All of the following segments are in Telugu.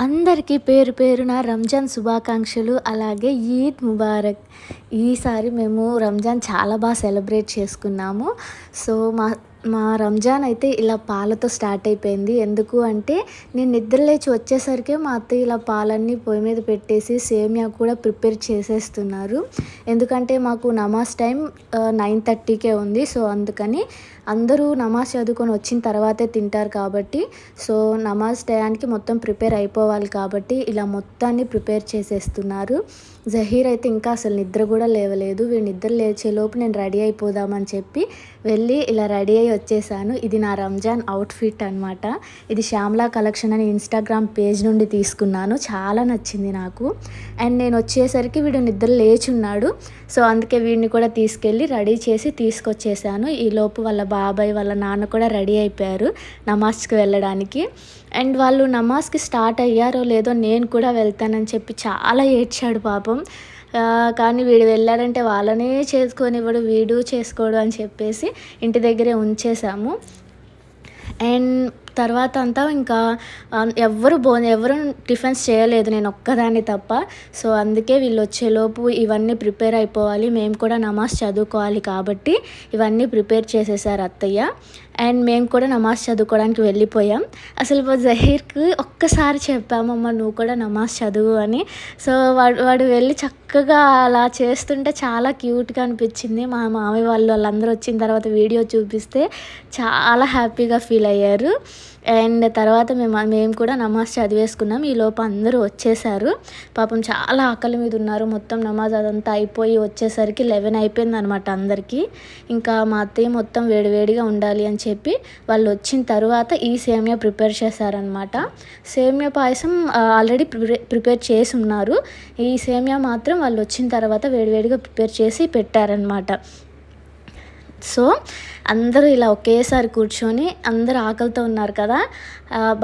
అందరికీ పేరు పేరున రంజాన్ శుభాకాంక్షలు. అలాగే ఈద్ ముబారక్. ఈసారి మేము రంజాన్ చాలా బాగా సెలబ్రేట్ చేసుకున్నాము. సో, మా మా రంజాన్ అయితే ఇలా పాలతో స్టార్ట్ అయిపోయింది. ఎందుకు అంటే నేను నిద్ర లేచి వచ్చేసరికే మా అత్తయ్య ఇలా పాలన్నీ పొయ్యి మీద పెట్టేసి సేమియా కూడా ప్రిపేర్ చేసేస్తున్నారు. ఎందుకంటే మాకు నమాజ్ టైం 9:30కే ఉంది. సో, అందుకని అందరూ నమాజ్ చదువుకొని వచ్చిన తర్వాతే తింటారు కాబట్టి, సో నమాజ్ టయానికి మొత్తం ప్రిపేర్ అయిపోవాలి కాబట్టి ఇలా మొత్తాన్ని ప్రిపేర్ చేసేస్తున్నారు. జహీర్ అయితే ఇంకా అసలు నిద్ర కూడా లేవలేదు. వీడు నిద్ర లేచేలోపు నేను రెడీ అయిపోదామని చెప్పి వెళ్ళి ఇలా రెడీ అయ్యి వచ్చేసాను. ఇది నా రంజాన్ అవుట్ఫిట్ అనమాట. ఇది శ్యామ్లా కలెక్షన్ అని ఇన్స్టాగ్రామ్ పేజ్ నుండి తీసుకున్నాను. చాలా నచ్చింది నాకు. అండ్ నేను వచ్చేసరికి వీడు నిద్ర లేచున్నాడు. సో అందుకే వీడిని కూడా తీసుకెళ్ళి రెడీ చేసి తీసుకొచ్చేసాను. ఈలోపు వాళ్ళ బాబాయ్ వాళ్ళ నాన్న కూడా రెడీ అయిపోయారు నమాజ్కి వెళ్ళడానికి. అండ్ వాళ్ళు నమాజ్కి స్టార్ట్ అయ్యారో లేదో నేను కూడా వెళ్తానని చెప్పి చాలా ఏడ్చాడు పాపం. కానీ వీడు వెళ్ళాడంటే వాళ్ళనే చేసుకొనివ్వడు, వీడు చేసుకోడు అని చెప్పేసి ఇంటి దగ్గరే ఉంచేసాము. అండ్ తర్వాత అంతా ఇంకా ఎవరు టిఫిన్స్ చేయలేదు, నేను ఒక్కదాన్ని తప్ప. సో అందుకే వీళ్ళు వచ్చేలోపు ఇవన్నీ ప్రిపేర్ అయిపోవాలి, మేము కూడా నమాజ్ చదువుకోవాలి కాబట్టి ఇవన్నీ ప్రిపేర్ చేసేసారు అత్తయ్య. అండ్ మేము కూడా నమాజ్ చదువుకోవడానికి వెళ్ళిపోయాం. అసలు జహీర్కి ఒక్కసారి చెప్పామమ్మ నువ్వు కూడా నమాజ్ చదువు అని. సో వాడు వెళ్ళి చక్కగా అలా చేస్తుంటే చాలా క్యూట్గా అనిపించింది. మా మామయ్య వాళ్ళందరూ వచ్చిన తర్వాత వీడియో చూపిస్తే చాలా హ్యాపీగా ఫీల్ అయ్యారు. అండ్ తర్వాత మేము కూడా నమాజ్ చదివేసుకున్నాం. ఈలోపు అందరూ వచ్చేసారు. పాపం చాలా ఆకలి మీద ఉన్నారు. మొత్తం నమాజ్ అదంతా అయిపోయి వచ్చేసరికి 11 అయిపోయింది అనమాట అందరికీ. ఇంకా మా అత్తయ్య మొత్తం వేడివేడిగా ఉండాలి అని చెప్పి వాళ్ళు వచ్చిన తర్వాత ఈ సేమియా ప్రిపేర్ చేశారనమాట. సేమియా పాయసం ఆల్రెడీ ప్రిపేర్ చేసి ఉన్నారు. ఈ సేమియా మాత్రం వాళ్ళు వచ్చిన తర్వాత వేడివేడిగా ప్రిపేర్ చేసి పెట్టారనమాట. సో అందరూ ఇలా ఒకేసారి కూర్చొని, అందరూ ఆకలితో ఉన్నారు కదా,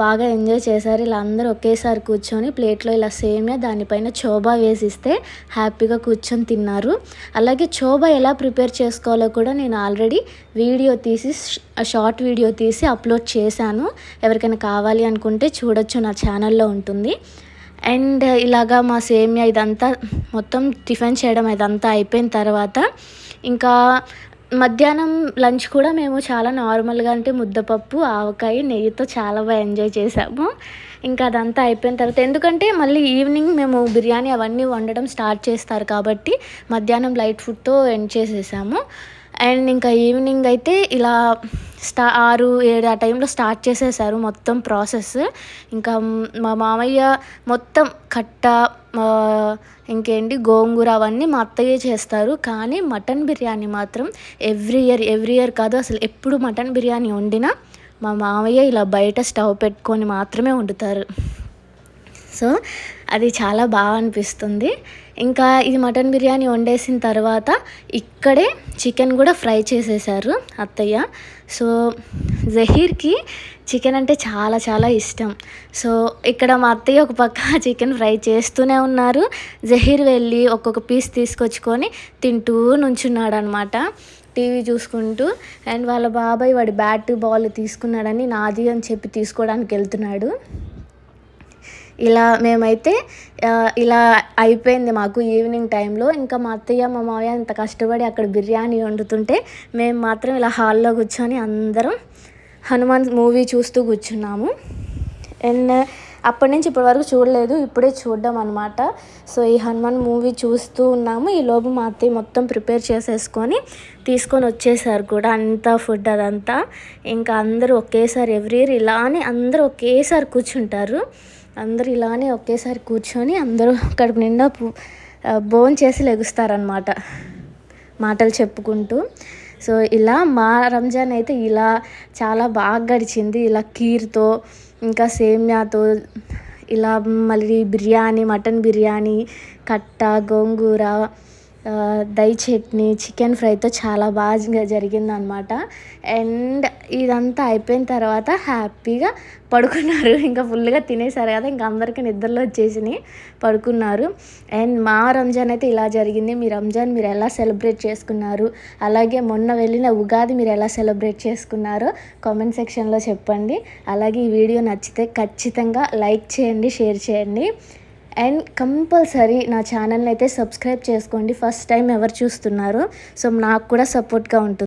బాగా ఎంజాయ్ చేశారు. ఇలా అందరూ ఒకేసారి కూర్చొని ప్లేట్లో ఇలా సేమియా దానిపైన చోబా వేసిస్తే హ్యాపీగా కూర్చొని తిన్నారు. అలాగే చోబా ఎలా ప్రిపేర్ చేసుకోవాలో కూడా నేను ఆల్రెడీ షార్ట్ వీడియో తీసి అప్లోడ్ చేశాను. ఎవరికైనా కావాలి అనుకుంటే చూడొచ్చు, నా ఛానల్లో ఉంటుంది. అండ్ ఇలాగా మా సేమియా ఇదంతా మొత్తం టిఫిన్ చేయడం ఇదంతా అయిపోయిన తర్వాత ఇంకా మధ్యాహ్నం లంచ్ కూడా మేము చాలా నార్మల్గా, అంటే ముద్దపప్పు, ఆవకాయ, నెయ్యితో చాలా బాగా ఎంజాయ్ చేసాము. ఇంకా అదంతా అయిపోయిన తర్వాత, ఎందుకంటే మళ్ళీ ఈవినింగ్ మేము బిర్యానీ అవన్నీ వండడం స్టార్ట్ చేస్తారు కాబట్టి మధ్యాహ్నం లైట్ ఫుడ్తో ఎండ్ చేసేసాము. అండ్ ఇంకా ఈవినింగ్ అయితే ఇలా 6-7 ఆ టైంలో స్టార్ట్ చేసేసారు మొత్తం ప్రాసెస్. ఇంకా మా మామయ్య మొత్తం కట్ట, ఇంకేంటి గోంగూర అవన్నీ మా అత్తయ్య చేస్తారు. కానీ మటన్ బిర్యానీ మాత్రం ఎవ్రీ ఇయర్ కాదు, అసలు ఎప్పుడు మటన్ బిర్యానీ వండినా మా మామయ్య ఇలా బయట స్టవ్ పెట్టుకొని మాత్రమే వండుతారు. సో అది చాలా బాగా అనిపిస్తుంది. ఇంకా ఇది మటన్ బిర్యానీ వండేసిన తర్వాత ఇక్కడే చికెన్ కూడా ఫ్రై చేసేసారు అత్తయ్య. సో జహీర్కి చికెన్ అంటే చాలా చాలా ఇష్టం. సో ఇక్కడ మా అత్తయ్య ఒక పక్క చికెన్ ఫ్రై చేస్తూనే ఉన్నారు, జహీర్ వెళ్ళి ఒక్కొక్క పీస్ తీసుకొచ్చుకొని తింటూ నుంచున్నాడు అనమాట టీవీ చూసుకుంటూ. అండ్ వాళ్ళ బాబాయ్ వాడి బ్యాట్ బాల్ తీసుకున్నాడని నాది అని చెప్పి తీసుకోవడానికి వెళ్తున్నాడు. ఇలా మేమైతే ఇలా అయిపోయింది మాకు ఈవినింగ్ టైంలో. ఇంకా మా అత్తయ్య మా మావయ్య అంత కష్టపడి అక్కడ బిర్యానీ వండుతుంటే మేము మాత్రం ఇలా హాల్లో కూర్చొని అందరం హనుమాన్ మూవీ చూస్తూ కూర్చున్నాము. అండ్ అప్పటి నుంచి ఇప్పటి వరకు చూడలేదు, ఇప్పుడే చూడడం అనమాట. సో ఈ హనుమాన్ మూవీ చూస్తూ ఉన్నాము. ఈ లోపు మా అత్తయ్య మొత్తం ప్రిపేర్ చేసేసుకొని తీసుకొని వచ్చేసారు కూడా అంతా ఫుడ్ అదంతా. ఇంకా అందరూ ఒకేసారి ఎవ్రీ ఇయర్ ఇలానే అందరూ ఒకేసారి కూర్చుంటారు. అందరూ ఇలానే ఒకేసారి కూర్చొని అందరూ కడుపు నిండా భోజనం చేసి లెగుస్తారనమాట మాటలు చెప్పుకుంటూ. సో ఇలా మా రంజాన్ అయితే ఇలా చాలా బాగా గడిచింది. ఇలా కీర్తో, ఇంకా సేమ్యాతో, ఇలా మళ్ళీ బిర్యానీ, మటన్ బిర్యానీ, కట్ట, గోంగూర, దహి చట్నీ, చికెన్ ఫ్రైతో చాలా బాగా జరిగిందనమాట. అండ్ ఇదంతా అయిపోయిన తర్వాత హ్యాపీగా పడుకున్నారు. ఇంకా ఫుల్గా తినేసారు కదా, ఇంకా అందరికీ నిద్రలో వచ్చేసినాయి, పడుకున్నారు. అండ్ మా రంజాన్ అయితే ఇలా జరిగింది. మీ రంజాన్ మీరు ఎలా సెలబ్రేట్ చేసుకున్నారు, అలాగే మొన్న వెళ్ళిన ఉగాది మీరు ఎలా సెలబ్రేట్ చేసుకున్నారో కామెంట్ సెక్షన్లో చెప్పండి. అలాగే ఈ వీడియో నచ్చితే ఖచ్చితంగా లైక్ చేయండి, షేర్ చేయండి. అండ్ కంపల్సరీ నా ఛానల్ని అయితే సబ్స్క్రైబ్ చేసుకోండి. ఫస్ట్ టైం ఎవరు చూస్తున్నారో, సో నాకు కూడా సపోర్ట్గా ఉంటుంది.